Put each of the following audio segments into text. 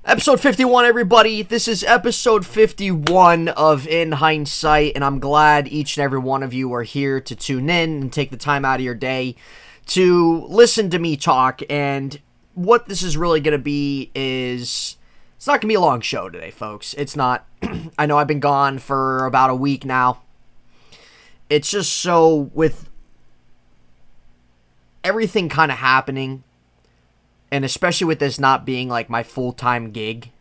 Episode 51, everybody. This is episode 51 of In Hindsight, and I'm glad each and every one of you are here to tune in and take the time out of your day to listen to me talk. And what this is really going to be is, it's not going to be a long show today, folks. It's not. I know I've been gone for about a week now. It's just so, with everything kind of happening, and especially with this not being like my full-time gig,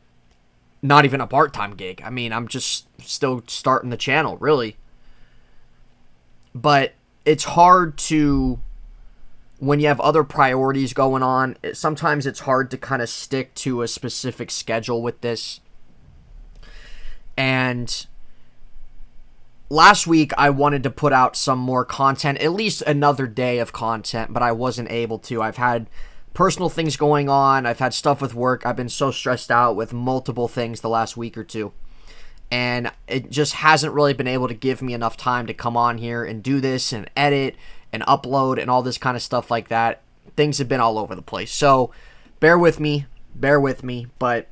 not even a part-time gig. I mean, I'm just still starting the channel, really. But it's hard to, when you have other priorities going on, sometimes it's hard to kind of stick to a specific schedule with this. And last week, I wanted to put out some more content, at least another day of content, but I wasn't able to. I've had personal things going on. I've had stuff with work. I've been so stressed out with multiple things the last week or two. And it just hasn't really been able to give me enough time to come on here and do this and edit and upload and all this kind of stuff like that. Things have been all over the place. So bear with me, but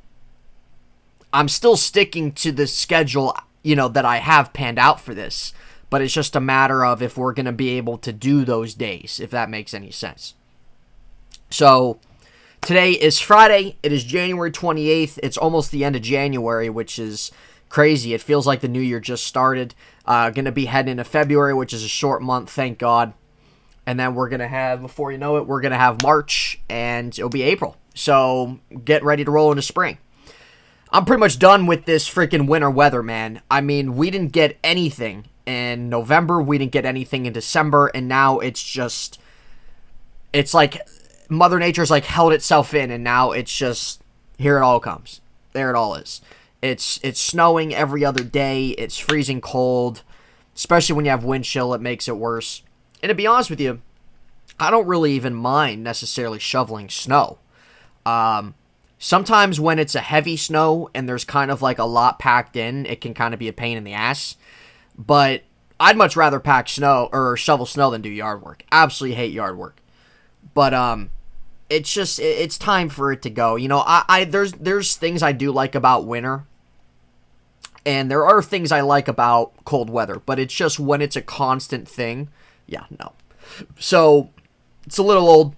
I'm still sticking to the schedule, that I have panned out for this. But it's just a matter of if we're going to be able to do those days, if that makes any sense. So, today is Friday. It is January 28th. It's almost the end of January, which is crazy. It feels like the new year just started. Going to be heading into February, which is a short month, thank God. And then we're going to have, before you know it, we're going to have March, and it'll be April. So, get ready to roll into spring. I'm pretty much done with this freaking winter weather, man. I mean, we didn't get anything in November. We didn't get anything in December. And now it's like Mother Nature's like held itself in, and now it's just, here it all comes. There it all is. It's snowing every other day. It's freezing cold, especially when you have wind chill. It makes it worse. And to be honest with you, I don't really even mind necessarily shoveling snow. Sometimes when it's a heavy snow and there's kind of like a lot packed in, it can kind of be a pain in the ass. But I'd much rather pack snow or shovel snow than do yard work. Absolutely hate yard work. But it's time for it to go. There's things I do like about winter, and there are things I like about cold weather, but it's just when it's a constant thing, no. So it's a little old,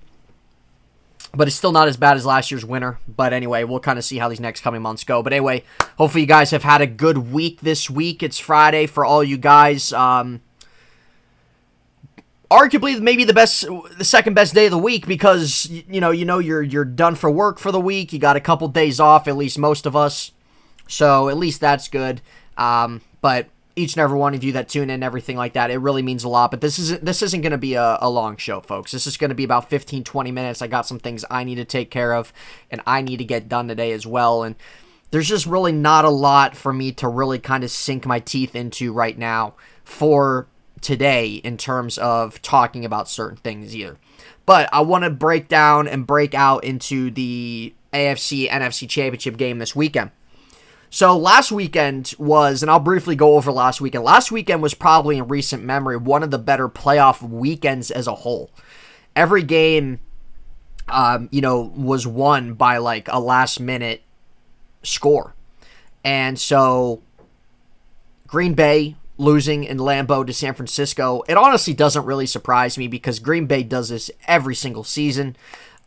but it's still not as bad as last year's winter. But anyway, we'll kind of see how these next coming months go. But anyway, hopefully you guys have had a good week this week. It's Friday for all you guys. Arguably, maybe the second best day of the week, because you're done for work for the week. You got a couple days off, at least most of us. So at least that's good. But each and every one of you that tune in and everything like that, it really means a lot. But this isn't going to be a long show, folks. This is going to be about 15-20 minutes. I got some things I need to take care of, and I need to get done today as well. And there's just really not a lot for me to really kind of sink my teeth into right now for today in terms of talking about certain things either. But I want to break down and break out into the AFC NFC championship game this weekend. So last weekend was, and I'll briefly go over last weekend. Last weekend was probably in recent memory one of the better playoff weekends as a whole. Every game, was won by like a last minute score. And so Green Bay losing in Lambeau to San Francisco, it honestly doesn't really surprise me because Green Bay does this every single season.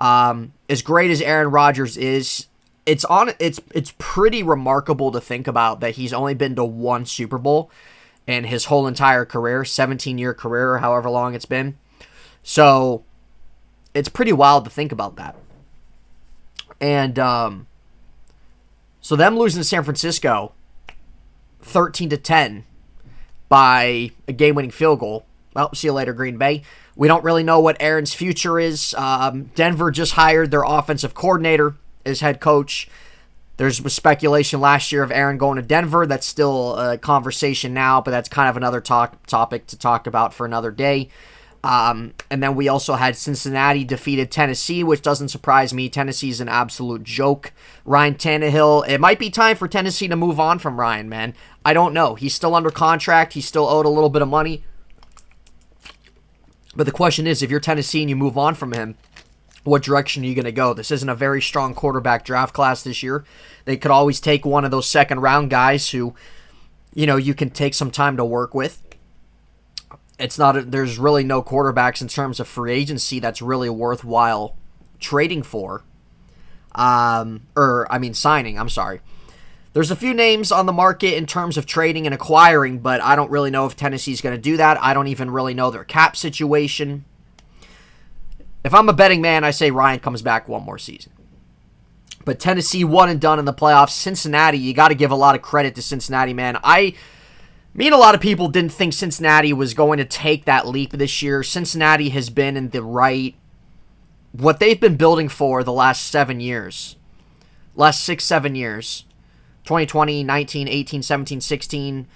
As great as Aaron Rodgers is, it's pretty remarkable to think about that he's only been to one Super Bowl in his whole entire career, 17-year career, or however long it's been. So it's pretty wild to think about that. And so them losing to San Francisco 13-10 by a game-winning field goal. Well, see you later, Green Bay. We don't really know what Aaron's future is. Denver just hired their offensive coordinator as head coach. There's speculation last year of Aaron going to Denver. That's still a conversation now, but that's kind of another topic to talk about for another day. And then we also had Cincinnati defeated Tennessee, which doesn't surprise me. Tennessee's an absolute joke. Ryan Tannehill, it might be time for Tennessee to move on from Ryan, man. I don't know. He's still under contract. He's still owed a little bit of money. But the question is, if you're Tennessee and you move on from him, what direction are you going to go? This isn't a very strong quarterback draft class this year. They could always take one of those second round guys who, you can take some time to work with. There's really no quarterbacks in terms of free agency that's really worthwhile trading for. Signing, I'm sorry. There's a few names on the market in terms of trading and acquiring, but I don't really know if Tennessee's going to do that. I don't even really know their cap situation. If I'm a betting man, I say Ryan comes back one more season. But Tennessee one and done in the playoffs. Cincinnati, you got to give a lot of credit to Cincinnati, man. Me and a lot of people didn't think Cincinnati was going to take that leap this year. Cincinnati has been in the right, what they've been building for the last 7 years. Last 6-7 years. 2020, 19, 18, 17, 16.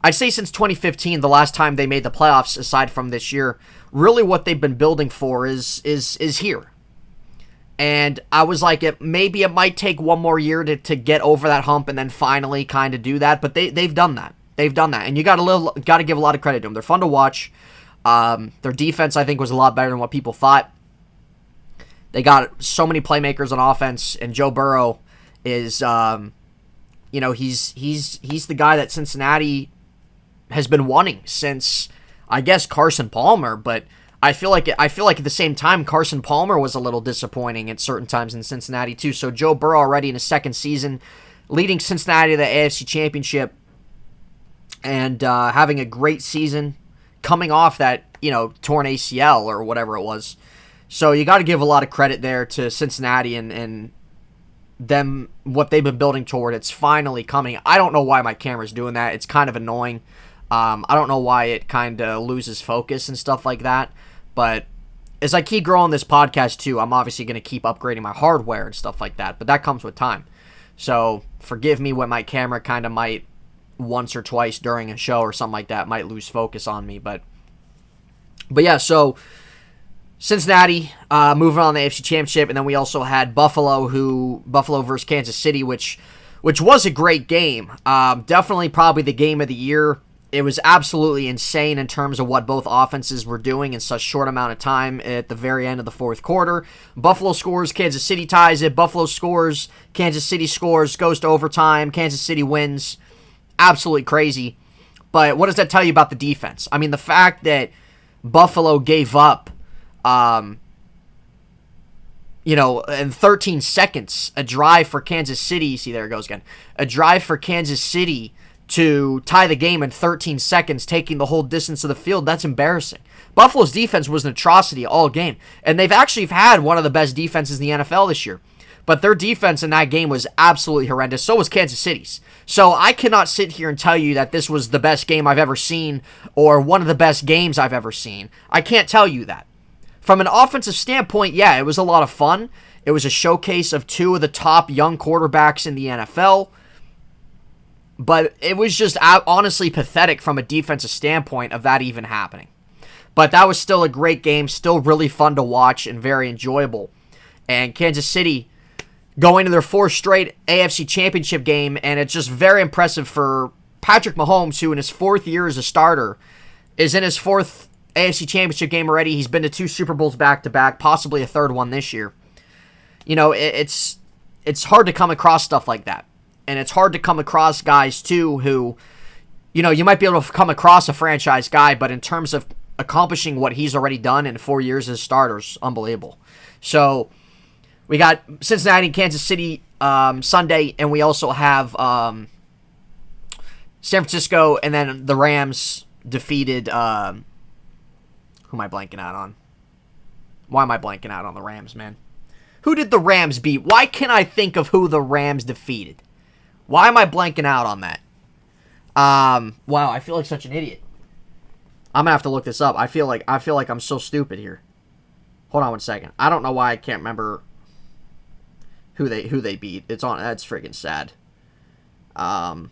I'd say since 2015, the last time they made the playoffs, aside from this year, really what they've been building for is here. And I was like, maybe it might take one more year to get over that hump and then finally kind of do that. But they've done that. They've done that. And you got to give a lot of credit to them. They're fun to watch. Their defense, I think, was a lot better than what people thought. They got so many playmakers on offense, and Joe Burrow is, he's the guy that Cincinnati has been wanting since, I guess, Carson Palmer. But I feel like at the same time, Carson Palmer was a little disappointing at certain times in Cincinnati too. So Joe Burrow already in his second season, leading Cincinnati to the AFC Championship, and having a great season, coming off that torn ACL or whatever it was. So you got to give a lot of credit there to Cincinnati and them, what they've been building toward. It's finally coming. I don't know why my camera's doing that. It's kind of annoying. I don't know why it kind of loses focus and stuff like that. But as I keep growing this podcast too, I'm obviously going to keep upgrading my hardware and stuff like that. But that comes with time. So forgive me when my camera kind of might once or twice during a show or something like that might lose focus on me. But yeah, so Cincinnati moving on to the AFC Championship, and then we also had Buffalo versus Kansas City, which was a great game. Definitely probably the game of the year. It was absolutely insane in terms of what both offenses were doing in such short amount of time at the very end of the fourth quarter. Buffalo scores, Kansas City ties it. Buffalo scores, Kansas City scores, goes to overtime. Kansas City wins. Absolutely crazy. But what does that tell you about the defense? I mean, the fact that Buffalo gave up, in 13 seconds, a drive for Kansas City. See, there it goes again. A drive for Kansas City to tie the game in 13 seconds, taking the whole distance of the field. That's embarrassing. Buffalo's defense was an atrocity all game. And they've actually had one of the best defenses in the NFL this year. But their defense in that game was absolutely horrendous. So was Kansas City's. So I cannot sit here and tell you that this was the best game I've ever seen or one of the best games I've ever seen. I can't tell you that. From an offensive standpoint, yeah, it was a lot of fun. It was a showcase of two of the top young quarterbacks in the NFL. But it was just honestly pathetic from a defensive standpoint of that even happening. But that was still a great game, still really fun to watch and very enjoyable. And Kansas City going to their fourth straight AFC Championship game, and it's just very impressive for Patrick Mahomes, who in his fourth year as a starter is in his fourth AFC Championship game already. He's been to 2 Super Bowls back-to-back, possibly a third one this year. It's hard to come across stuff like that. And it's hard to come across guys, too, who, you might be able to come across a franchise guy, but in terms of accomplishing what he's already done in 4 years as starters, unbelievable. So we got Cincinnati and Kansas City Sunday, and we also have San Francisco, and then the Rams defeated, who am I blanking out on? Why am I blanking out on the Rams, man? Who did the Rams beat? Why can't I think of who the Rams defeated? Why am I blanking out on that? Wow, I feel like such an idiot. I'm gonna have to look this up. I feel like I'm so stupid here. Hold on one second. I don't know why I can't remember who they beat. That's freaking sad. I'm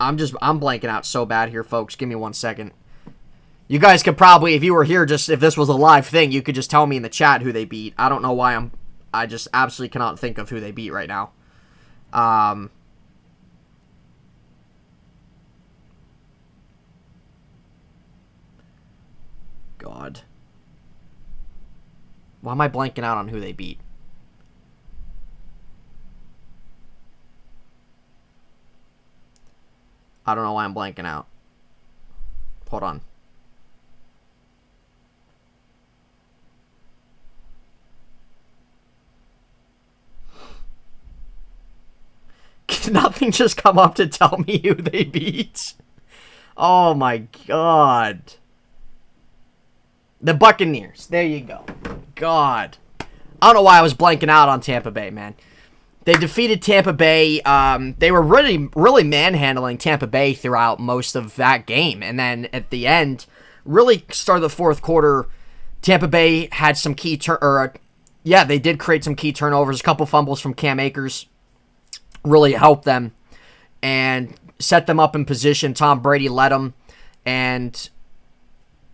blanking out so bad here, folks. Give me 1 second. You guys could probably, if you were here, just if this was a live thing, you could just tell me in the chat who they beat. I don't know why I just absolutely cannot think of who they beat right now. God. Why am I blanking out on who they beat? I don't know why I'm blanking out. Hold on. Can nothing just come up to tell me who they beat? Oh my God. The Buccaneers. There you go. God. I don't know why I was blanking out on Tampa Bay, man. They defeated Tampa Bay. They were really manhandling Tampa Bay throughout most of that game. And then at the end, really start of the fourth quarter, Tampa Bay had some key they did create some key turnovers. A couple fumbles from Cam Akers really helped them and set them up in position. Tom Brady led them, and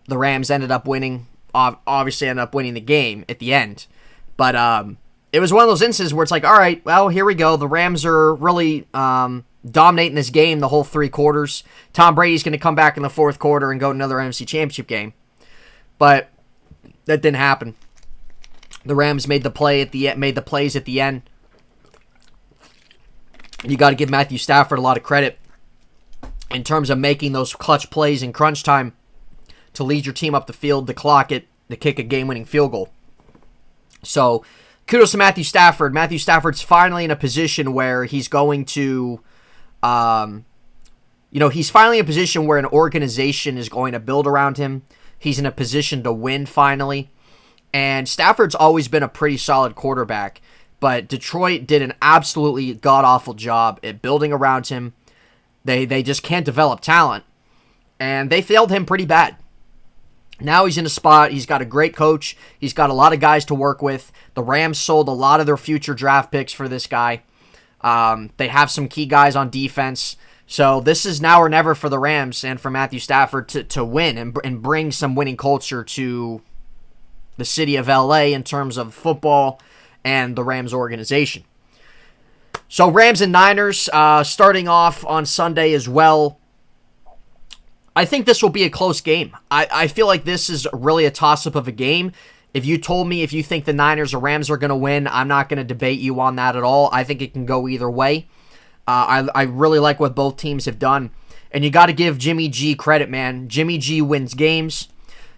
the Rams ended up winning. Obviously ended up winning the game at the end. But it was one of those instances where it's like, all right, well, here we go. The Rams are really dominating this game the whole 3 quarters. Tom Brady's going to come back in the fourth quarter and go to another NFC Championship game. But that didn't happen. The Rams made the plays at the end. You got to give Matthew Stafford a lot of credit in terms of making those clutch plays in crunch time to lead your team up the field, to clock it, to kick a game-winning field goal. So, kudos to Matthew Stafford. Matthew Stafford's finally in a position where he's going to, he's finally in a position where an organization is going to build around him. He's in a position to win finally. And Stafford's always been a pretty solid quarterback, but Detroit did an absolutely god-awful job at building around him. They just can't develop talent, and they failed him pretty bad. Now he's in a spot. He's got a great coach. He's got a lot of guys to work with. The Rams sold a lot of their future draft picks for this guy. They have some key guys on defense. So this is now or never for the Rams and for Matthew Stafford to win and bring some winning culture to the city of LA in terms of football and the Rams organization. So Rams and Niners starting off on Sunday as well. I think this will be a close game. I feel like this is really a toss-up of a game. If you told me if you think the Niners or Rams are going to win, I'm not going to debate you on that at all. I think it can go either way. I really like what both teams have done. And you got to give Jimmy G credit, man. Jimmy G wins games.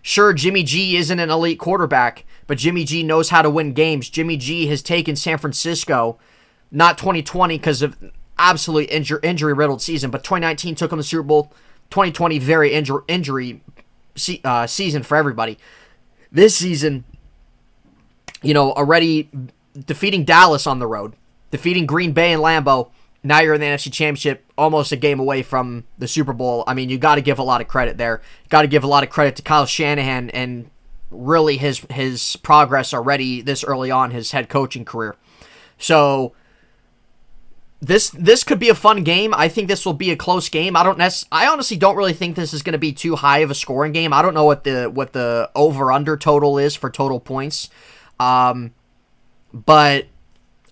Sure, Jimmy G isn't an elite quarterback, but Jimmy G knows how to win games. Jimmy G has taken San Francisco, not 2020 because of absolutely injury-riddled season, but 2019 took them to the Super Bowl. 2020, very injury season for everybody. This season, already defeating Dallas on the road, defeating Green Bay and Lambeau. Now you're in the NFC Championship, almost a game away from the Super Bowl. I mean, you got to give a lot of credit there. Got to give a lot of credit to Kyle Shanahan and really his progress already this early on, his head coaching career. So this could be a fun game. I think this will be a close game. I honestly don't really think this is going to be too high of a scoring game. I don't know what the over-under total is for total points. But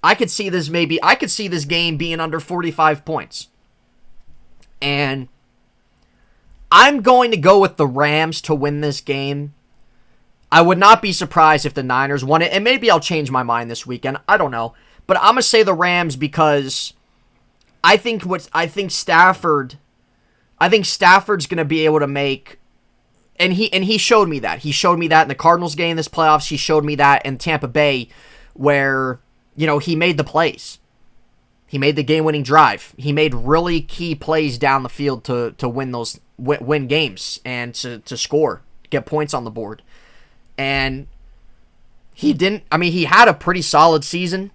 I could see this game being under 45 points. And I'm going to go with the Rams to win this game. I would not be surprised if the Niners won it, and maybe I'll change my mind this weekend. I don't know. But I'm going to say the Rams because I think Stafford's going to be able to make, and he showed me that. He showed me that in the Cardinals game this playoffs. He showed me that in Tampa Bay where, he made the plays. He made the game-winning drive. He made really key plays down the field to win games and to score, get points on the board. And he had a pretty solid season.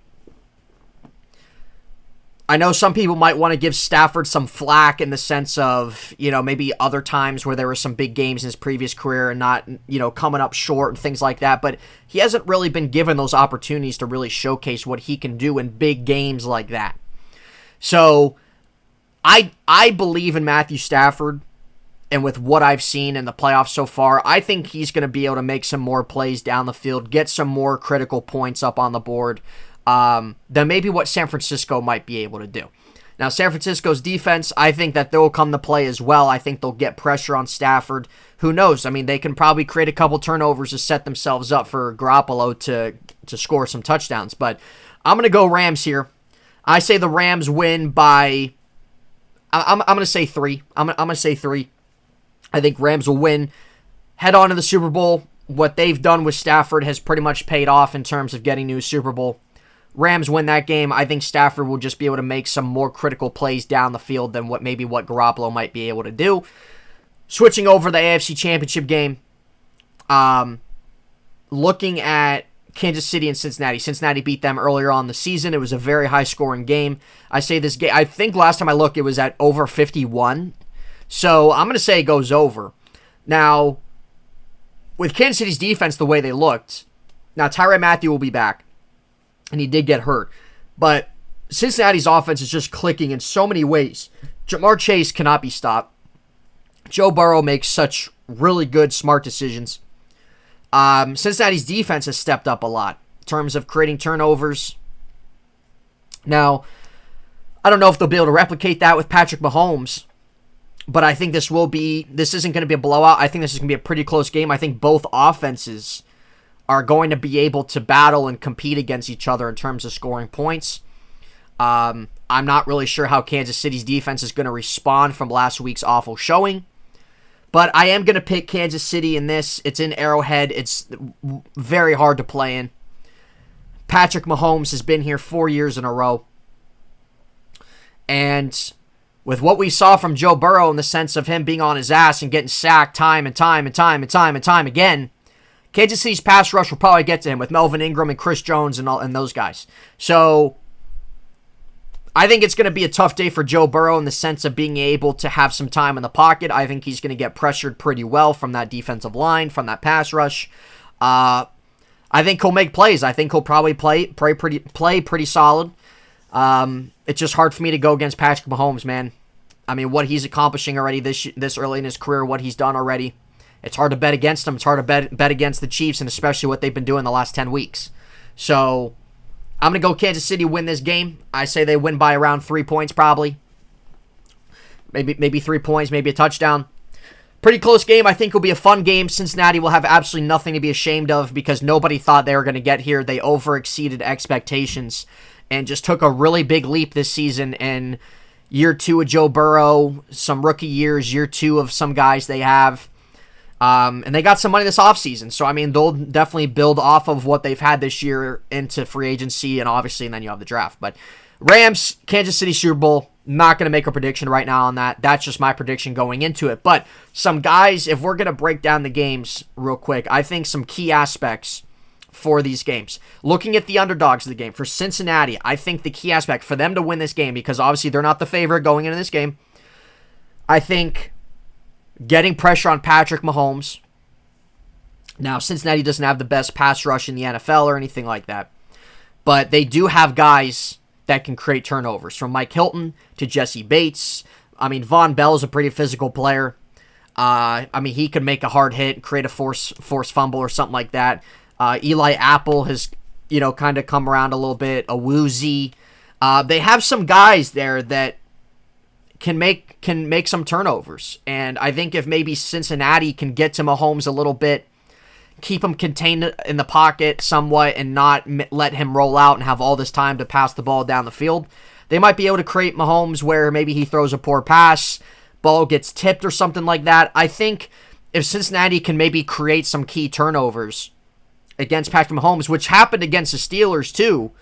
I know some people might want to give Stafford some flack in the sense of, maybe other times where there were some big games in his previous career and not, coming up short and things like that. But he hasn't really been given those opportunities to really showcase what he can do in big games like that. So I believe in Matthew Stafford, and with what I've seen in the playoffs so far, I think he's going to be able to make some more plays down the field, get some more critical points up on the board than maybe what San Francisco might be able to do. Now, San Francisco's defense, I think that they'll come to play as well. I think they'll get pressure on Stafford. Who knows? I mean, they can probably create a couple turnovers to set themselves up for Garoppolo to score some touchdowns. But I'm going to go Rams here. I say the Rams win by, I'm going to say 3. I'm going to say 3. I think Rams will win. Head on to the Super Bowl. What they've done with Stafford has pretty much paid off in terms of getting to a Super Bowl. Rams win that game. I think Stafford will just be able to make some more critical plays down the field than what Garoppolo might be able to do. Switching over the AFC Championship game, looking at Kansas City and Cincinnati. Cincinnati beat them earlier on in the season. It was a very high-scoring game. I say this game, I think last time I looked, it was at over 51. So I'm going to say it goes over. Now, with Kansas City's defense the way they looked, now Tyrann Mathieu will be back. And he did get hurt. But Cincinnati's offense is just clicking in so many ways. Jamar Chase cannot be stopped. Joe Burrow makes such really good, smart decisions. Cincinnati's defense has stepped up a lot in terms of creating turnovers. Now, I don't know if they'll be able to replicate that with Patrick Mahomes. But I think this isn't going to be a blowout. I think this is going to be a pretty close game. I think both offenses are going to be able to battle and compete against each other in terms of scoring points. I'm not really sure how Kansas City's defense is going to respond from last week's awful showing. But I am going to pick Kansas City in this. It's in Arrowhead. It's very hard to play in. Patrick Mahomes has been here 4 years in a row. And with what we saw from Joe Burrow in the sense of him being on his ass and getting sacked time and time again, Kansas City's pass rush will probably get to him with Melvin Ingram and Chris Jones and those guys. So I think it's going to be a tough day for Joe Burrow in the sense of being able to have some time in the pocket. I think he's going to get pressured pretty well from that defensive line, from that pass rush. I think he'll make plays. I think he'll probably play pretty solid. It's just hard for me to go against Patrick Mahomes, man. I mean, what he's accomplishing already this early in his career, what he's done already. It's hard to bet against them. It's hard to bet against the Chiefs, and especially what they've been doing the last 10 weeks. So I'm going to go Kansas City win this game. I say they win by around 3 points probably. Maybe 3 points, maybe a touchdown. Pretty close game. I think it'll be a fun game. Cincinnati will have absolutely nothing to be ashamed of because nobody thought they were going to get here. They overexceeded expectations and just took a really big leap this season in year 2 of Joe Burrow, some rookie years, year 2 of some guys they have. And they got some money this offseason. So, I mean, they'll definitely build off of what they've had this year into free agency and obviously, and then you have the draft. But Rams, Kansas City Super Bowl, not going to make a prediction right now on that. That's just my prediction going into it. But some guys, if we're going to break down the games real quick, I think some key aspects for these games. Looking at the underdogs of the game, for Cincinnati, I think the key aspect for them to win this game, because obviously they're not the favorite going into this game, I think getting pressure on Patrick Mahomes. Now, Cincinnati doesn't have the best pass rush in the NFL or anything like that, but they do have guys that can create turnovers, from Mike Hilton to Jesse Bates. I mean, Von Bell is a pretty physical player. I mean, he could make a hard hit, create a force fumble or something like that. Eli Apple has, kind of come around a little bit. A Woozy. They have some guys there that can make some turnovers. And I think if maybe Cincinnati can get to Mahomes a little bit, keep him contained in the pocket somewhat and not let him roll out and have all this time to pass the ball down the field, they might be able to create Mahomes where maybe he throws a poor pass, ball gets tipped or something like that. I think if Cincinnati can maybe create some key turnovers against Patrick Mahomes, which happened against the Steelers too,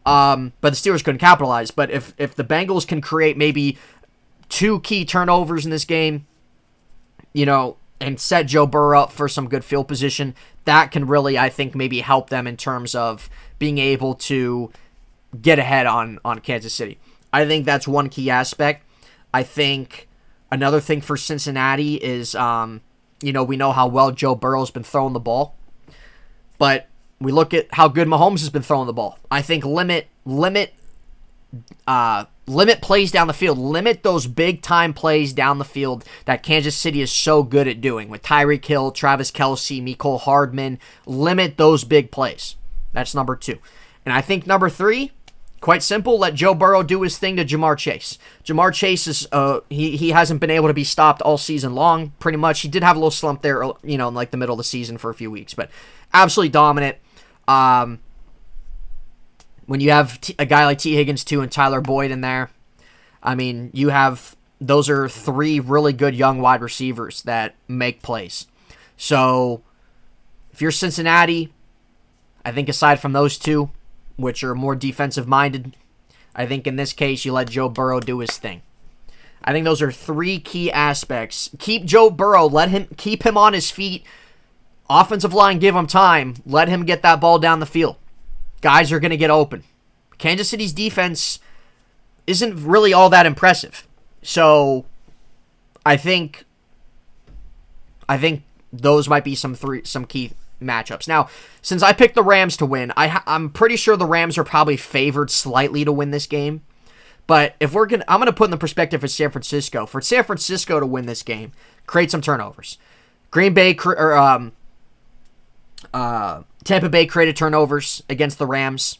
but the Steelers couldn't capitalize. But if the Bengals can create maybe 2 key turnovers in this game, and set Joe Burrow up for some good field position, that can really, I think, maybe help them in terms of being able to get ahead on Kansas City. I think that's one key aspect. I think another thing for Cincinnati is, we know how well Joe Burrow's been throwing the ball, but we look at how good Mahomes has been throwing the ball. I think limit plays down the field. Limit those big-time plays down the field that Kansas City is so good at doing with Tyreek Hill, Travis Kelce, Mecole Hardman. Limit those big plays. That's number 2. And I think number 3, Quite simple. Let Joe Burrow do his thing to Jamar Chase. Jamar Chase is he hasn't been able to be stopped all season long. Pretty much, he did have a little slump there, in like the middle of the season for a few weeks, but absolutely dominant. When you have a guy like T. Higgins too and Tyler Boyd in there, I mean, those are three really good young wide receivers that make plays. So if you're Cincinnati, I think aside from those two, which are more defensive-minded, I think in this case you let Joe Burrow do his thing. I think those are three key aspects. Keep Joe Burrow. Keep him on his feet. Offensive line, give him time. Let him get that ball down the field. Guys are going to get open. Kansas City's defense isn't really all that impressive. So I think those might be some key matchups. Now, since I picked the Rams to win, I'm pretty sure the Rams are probably favored slightly to win this game. But I'm gonna put in the perspective of San Francisco. For San Francisco to win this game, create some turnovers. Tampa Bay created turnovers against the Rams.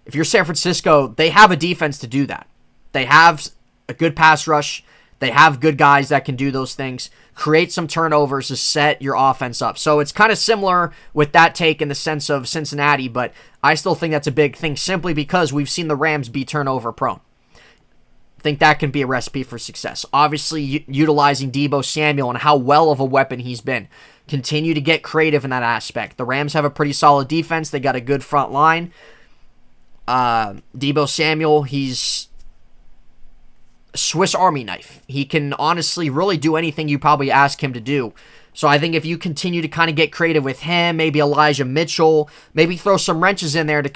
If you're San Francisco, they have a defense to do that. They have a good pass rush. They have good guys that can do those things. Create some turnovers to set your offense up. So it's kind of similar with that take in the sense of Cincinnati, but I still think that's a big thing simply because we've seen the Rams be turnover prone. I think that can be a recipe for success. Obviously, utilizing Deebo Samuel and how well of a weapon he's been. Continue to get creative in that aspect. The Rams have a pretty solid defense. They got a good front line. Deebo Samuel, he's Swiss Army knife. He can honestly really do anything you probably ask him to do. So I think if you continue to kind of get creative with him, maybe Elijah Mitchell, maybe throw some wrenches in there to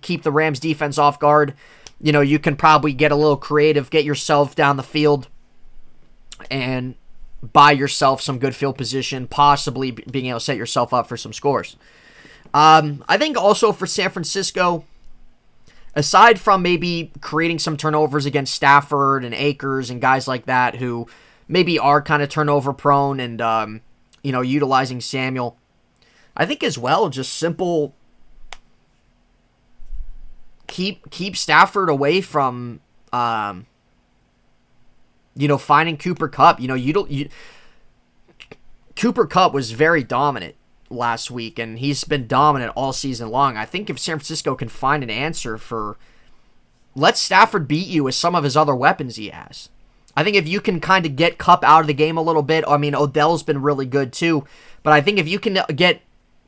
keep the Rams defense off guard, you can probably get a little creative, get yourself down the field, and buy yourself some good field position, possibly being able to set yourself up for some scores. I think also for San Francisco, aside from maybe creating some turnovers against Stafford and Akers and guys like that who maybe are kind of turnover prone and, utilizing Samuel, I think as well, just simple, keep Stafford away from, finding Cooper Kupp. Cooper Kupp was very dominant last week, and he's been dominant all season long. I think if San Francisco can find an answer let Stafford beat you with some of his other weapons he has. I think if you can kind of get Kupp out of the game a little bit, I mean, Odell's been really good too, but I think if you can get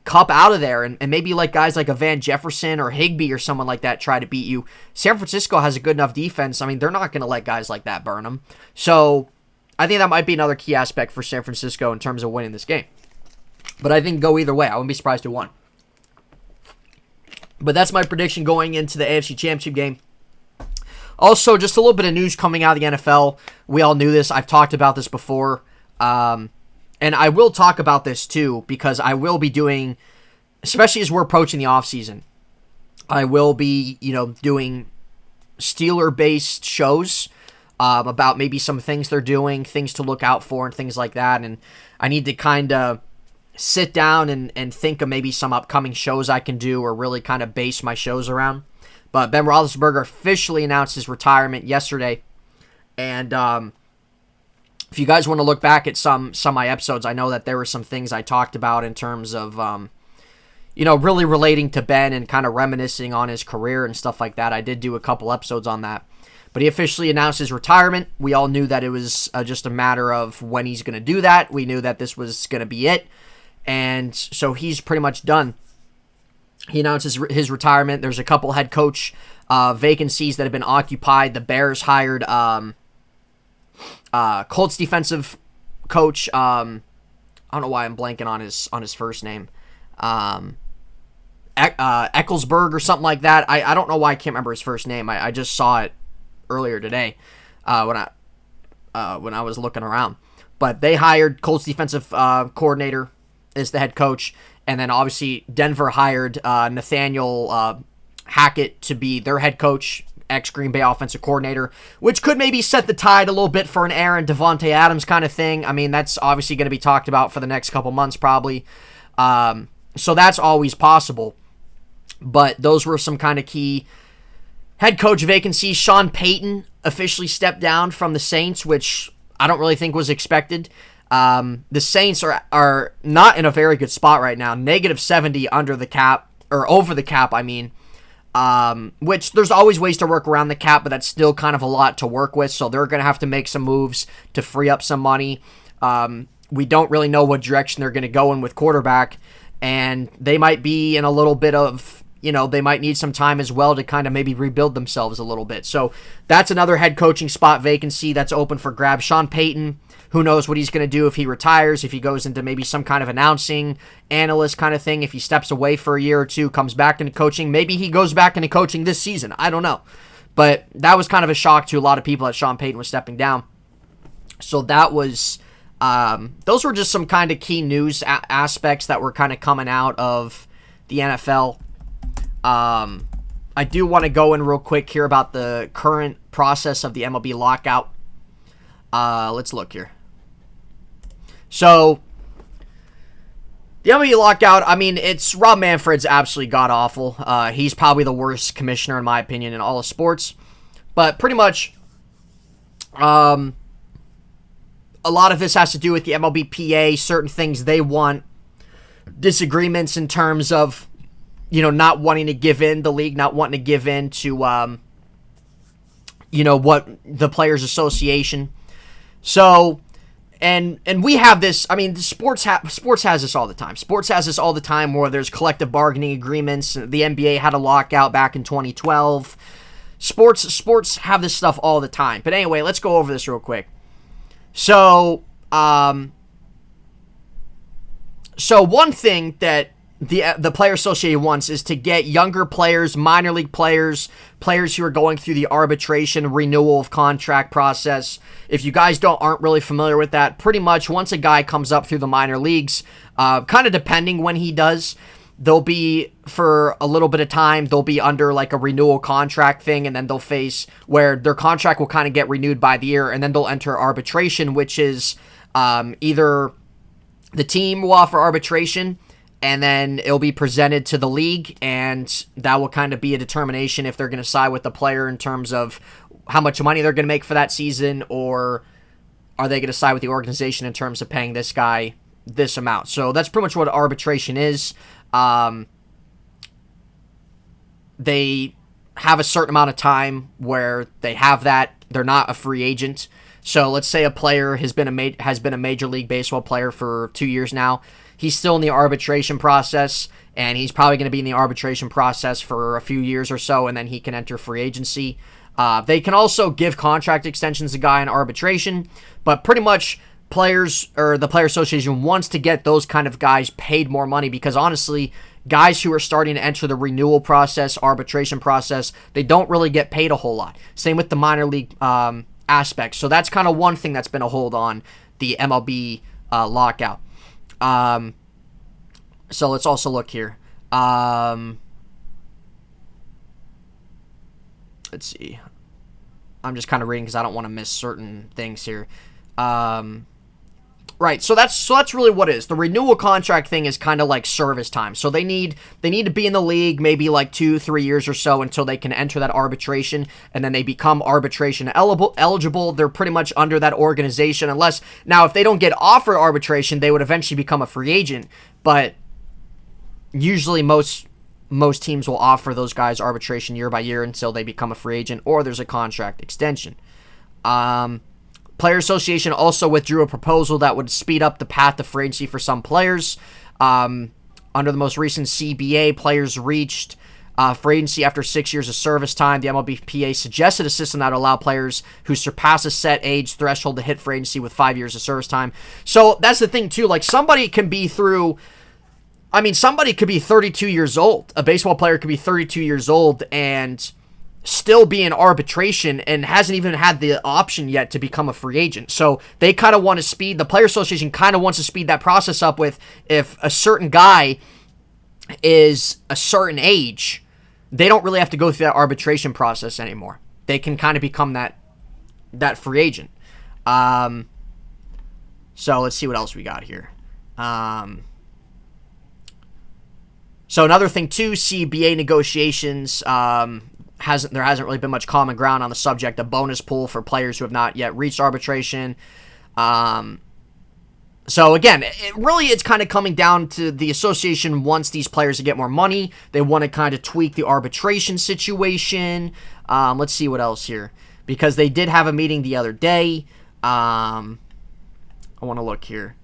Kupp out of there and maybe like guys like a Van Jefferson or Higbee or someone like that try to beat you, San Francisco has a good enough defense. I mean, they're not going to let guys like that burn them. So I think that might be another key aspect for San Francisco in terms of winning this game. But I think go either way. I wouldn't be surprised who won. But that's my prediction going into the AFC Championship game. Also, just a little bit of news coming out of the NFL. We all knew this. I've talked about this before. And I will talk about this too because I will be doing, especially as we're approaching the offseason, I will be, doing Steeler-based shows about maybe some things they're doing, things to look out for and things like that. And I need to kind of sit down and think of maybe some upcoming shows I can do or really kind of base my shows around. But Ben Roethlisberger officially announced his retirement yesterday. And if you guys want to look back at some of my episodes, I know that there were some things I talked about in terms of, really relating to Ben and kind of reminiscing on his career and stuff like that. I did do a couple episodes on that. But he officially announced his retirement. We all knew that it was just a matter of when he's going to do that. We knew that this was going to be it. And so he's pretty much done. He announced his retirement. There's a couple head coach vacancies that have been occupied. The Bears hired Colts defensive coach. I don't know why I'm blanking on his first name. Ecclesburg or something like that. I don't know why I can't remember his first name. I just saw it earlier today when I was looking around. But they hired Colts defensive coordinator as the head coach. And then obviously Denver hired Nathaniel Hackett to be their head coach, ex-Green Bay offensive coordinator, which could maybe set the tide a little bit for an Aaron Devontae Adams kind of thing. I mean, that's obviously going to be talked about for the next couple months probably. So that's always possible. But those were some kind of key Head coach vacancy, Sean Payton officially stepped down from the Saints, which I don't really think was expected. The Saints are not in a very good spot right now. -70 under the cap, or over the cap, I mean. Which there's always ways to work around the cap, but that's still kind of a lot to work with. So they're going to have to make some moves to free up some money. We don't really know what direction they're going to go in with quarterback, and they might be in a little bit of, they might need some time as well to kind of maybe rebuild themselves a little bit. So that's another head coaching spot vacancy that's open for grabs. Sean Payton, who knows what he's going to do if he retires, if he goes into maybe some kind of announcing, analyst kind of thing, if he steps away for a year or two, comes back into coaching. Maybe he goes back into coaching this season. I don't know. But that was kind of a shock to a lot of people that Sean Payton was stepping down. So that was, those were just some kind of key news aspects that were kind of coming out of the NFL. I do want to go in real quick here about the current process of the MLB lockout. Let's look here. So, the MLB lockout, I mean, it's Rob Manfred's absolutely god-awful. He's probably the worst commissioner, in my opinion, in all of sports. But pretty much, a lot of this has to do with the MLBPA, certain things they want, disagreements in terms of, not wanting to give in, the league not wanting to give in to, what the Players Association. So, and we have this, I mean, sports has this all the time. Sports has this all the time where there's collective bargaining agreements. The NBA had a lockout back in 2012. Sports have this stuff all the time. But anyway, let's go over this real quick. So one thing that the Player Association wants is to get younger players, minor league players who are going through the arbitration renewal of contract process. If you guys aren't really familiar with that, pretty much once a guy comes up through the minor leagues, kind of depending when he does, they'll be, for a little bit of time, they'll be under like a renewal contract thing, and then they'll face where their contract will kind of get renewed by the year, and then they'll enter arbitration, which is either the team will offer arbitration, and then it'll be presented to the league, and that will kind of be a determination if they're going to side with the player in terms of how much money they're going to make for that season, or are they going to side with the organization in terms of paying this guy this amount. So that's pretty much what arbitration is. They have a certain amount of time where they have that. They're not a free agent. So let's say a player has been a Major League Baseball player for 2 years now. He's still in the arbitration process, and he's probably going to be in the arbitration process for a few years or so, and then he can enter free agency. They can also give contract extensions to a guy in arbitration, but pretty much the Player Association wants to get those kind of guys paid more money, because honestly, guys who are starting to enter the renewal process, arbitration process, they don't really get paid a whole lot. Same with the minor league aspect. So that's kind of one thing that's been a hold on the MLB lockout. So let's also look here. Let's see. I'm just kind of reading because I don't want to miss certain things here. Right, so that's really what it is. The renewal contract thing is kind of like service time. So they need to be in the league maybe like 2-3 years or so until they can enter that arbitration, and then they become arbitration eligible. They're pretty much under that organization, unless now if they don't get offered arbitration, they would eventually become a free agent. But usually most teams will offer those guys arbitration year by year until they become a free agent or there's a contract extension. Player Association also withdrew a proposal that would speed up the path to free agency for some players. Under the most recent CBA, players reached free agency after 6 years of service time. The MLBPA suggested a system that would allow players who surpass a set age threshold to hit free agency with 5 years of service time. So that's the thing too. Like somebody could be 32 years old. A baseball player could be 32 years old and still be in arbitration and hasn't even had the option yet to become a free agent. So they kind of want to speed, the Player Association kind of wants to speed that process up with, if a certain guy is a certain age, they don't really have to go through that arbitration process anymore. They can kind of become that free agent. So let's see what else we got here. So another thing too, CBA negotiations, there hasn't really been much common ground on the subject of bonus pool for players who have not yet reached arbitration. So again, it's kind of coming down to the association wants these players to get more money. They want to kind of tweak the arbitration situation. Let's see what else here. Because they did have a meeting the other day. I want to look here.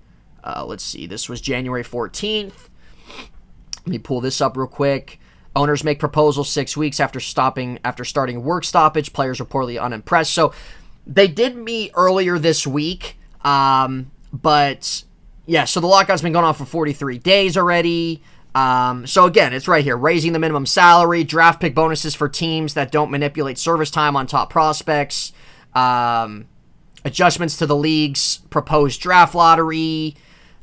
Let's see. This was January 14th. Let me pull this up real quick. Owners make proposals 6 weeks after starting work stoppage. Players reportedly unimpressed. So they did meet earlier this week. But yeah, so the lockout's been going on for 43 days already. So again, it's right here. Raising the minimum salary, draft pick bonuses for teams that don't manipulate service time on top prospects, adjustments to the league's proposed draft lottery.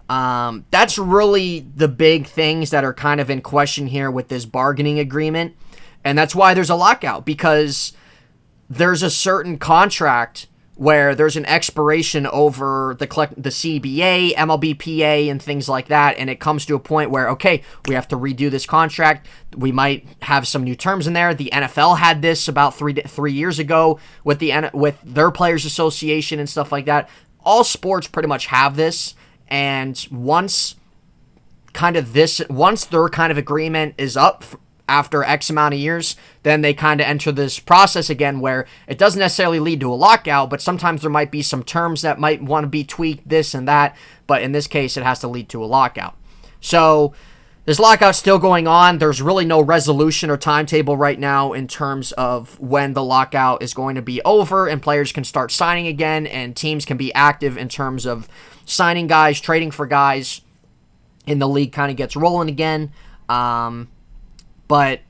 That's really the big things that are kind of in question here with this bargaining agreement. And that's why there's a lockout, because there's a certain contract where there's an expiration over the CBA, MLB PA, and things like that, and it comes to a point where, okay, we have to redo this contract. We might have some new terms in there. The NFL had this about three years ago with their Players Association and stuff like that. All sports pretty much have this, and once their kind of agreement is up after X amount of years, then they kind of enter this process again where it doesn't necessarily lead to a lockout, but sometimes there might be some terms that might want to be tweaked, this and that, but in this case, it has to lead to a lockout. So this lockout's still going on. There's really no resolution or timetable right now in terms of when the lockout is going to be over and players can start signing again and teams can be active in terms of signing guys, trading for guys, and the league kind of gets rolling again. But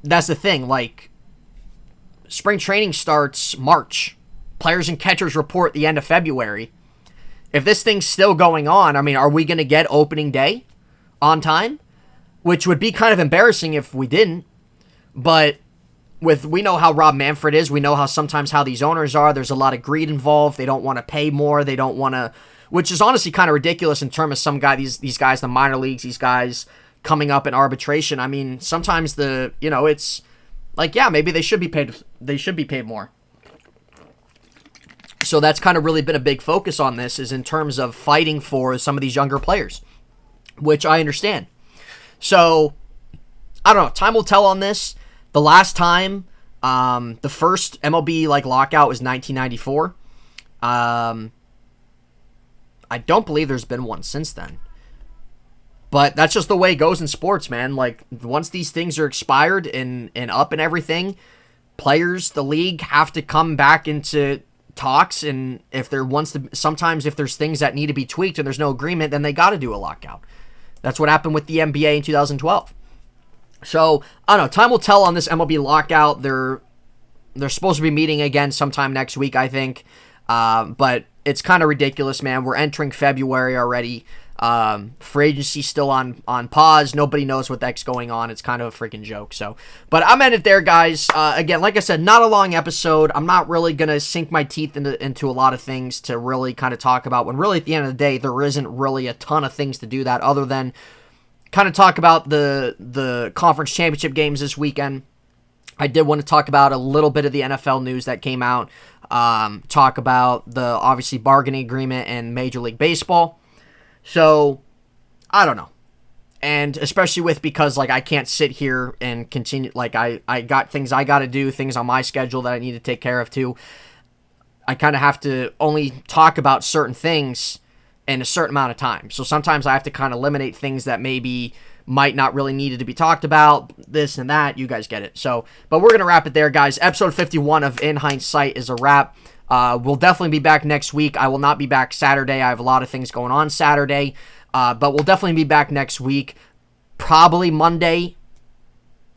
that's the thing, like, spring training starts March. Players and catchers report the end of February. If this thing's still going on, I mean, are we going to get opening day on time? Which would be kind of embarrassing if we didn't. But we know how Rob Manfred is. We know how these owners are. There's a lot of greed involved. They don't want to pay more. They don't want to, which is honestly kind of ridiculous in terms of some guy, these guys in the minor leagues, these guys coming up in arbitration. I mean, sometimes it's like, yeah, maybe they should be paid more. So that's kind of really been a big focus on this, is in terms of fighting for some of these younger players, which I understand. So I don't know, time will tell on this. The last time, the first MLB lockout was 1994. I don't believe there's been one since then. But that's just the way it goes in sports, man. Like, once these things are expired and up and everything, players, the league, have to come back into talks. And sometimes if there's things that need to be tweaked and there's no agreement, then they got to do a lockout. That's what happened with the NBA in 2012. So, I don't know. Time will tell on this MLB lockout. They're supposed to be meeting again sometime next week, I think. But it's kind of ridiculous, man. We're entering February already. Free agency still on pause. Nobody knows what the heck's going on. It's kind of a freaking joke. So, but I'm ended there, guys. Again, like I said, not a long episode. I'm not really gonna sink my teeth into a lot of things to really kind of talk about, when really at the end of the day there isn't really a ton of things to do that other than kind of talk about the conference championship games this weekend. I did want to talk about a little bit of the NFL news that came out. Talk about the obviously bargaining agreement in Major League Baseball. So, I don't know. And especially because I can't sit here and continue, I got things I got to do, things on my schedule that I need to take care of too. I kind of have to only talk about certain things in a certain amount of time. So sometimes I have to kind of eliminate things that maybe might not really needed to be talked about, this and that. You guys get it. So, but we're going to wrap it there, guys. Episode 51 of In Hindsight is a wrap. We'll definitely be back next week. I will not be back Saturday. I have a lot of things going on Saturday. But we'll definitely be back next week. Probably Monday.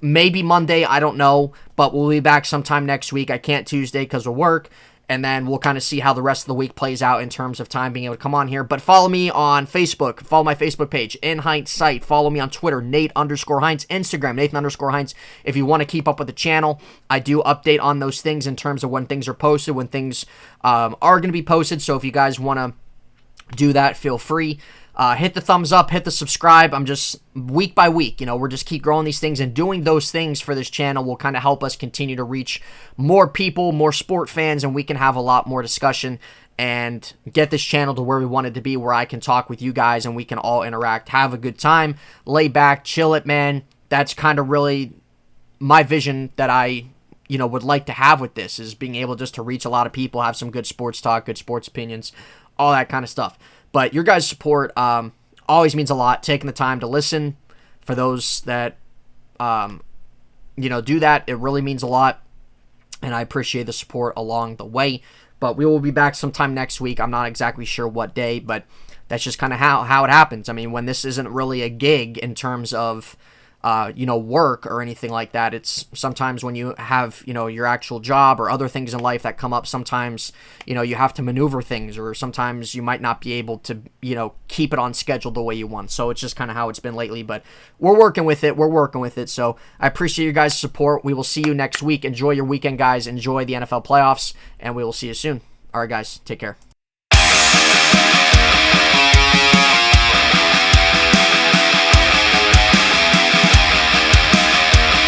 Maybe Monday. I don't know. But we'll be back sometime next week. I can't Tuesday because of work. And then we'll kind of see how the rest of the week plays out in terms of time being able to come on here. But follow me on Facebook. Follow my Facebook page, In Hindsight. Follow me on Twitter, Nate_Heintz. Instagram, Nathan_Heintz. If you want to keep up with the channel, I do update on those things in terms of when things are posted, when things are going to be posted. So if you guys want to do that, feel free. hit the thumbs up, hit the subscribe. I'm just week by week, we're just keep growing these things, and doing those things for this channel will kind of help us continue to reach more people, more sport fans, and we can have a lot more discussion and get this channel to where we want it to be, where I can talk with you guys and we can all interact, have a good time, lay back, chill it, man. That's kind of really my vision that I, would like to have with this, is being able just to reach a lot of people, have some good sports talk, good sports opinions, all that kind of stuff. But your guys' support always means a lot. Taking the time to listen, for those that, do that, it really means a lot. And I appreciate the support along the way. But we will be back sometime next week. I'm not exactly sure what day, but that's just kind of how it happens. I mean, when this isn't really a gig in terms of, work or anything like that, it's sometimes when you have, your actual job or other things in life that come up, sometimes, you have to maneuver things, or sometimes you might not be able to, keep it on schedule the way you want. So it's just kind of how it's been lately, but we're working with it. So I appreciate your guys' support. We will see you next week. Enjoy your weekend, guys. Enjoy the NFL playoffs, and we will see you soon. All right, guys, take care.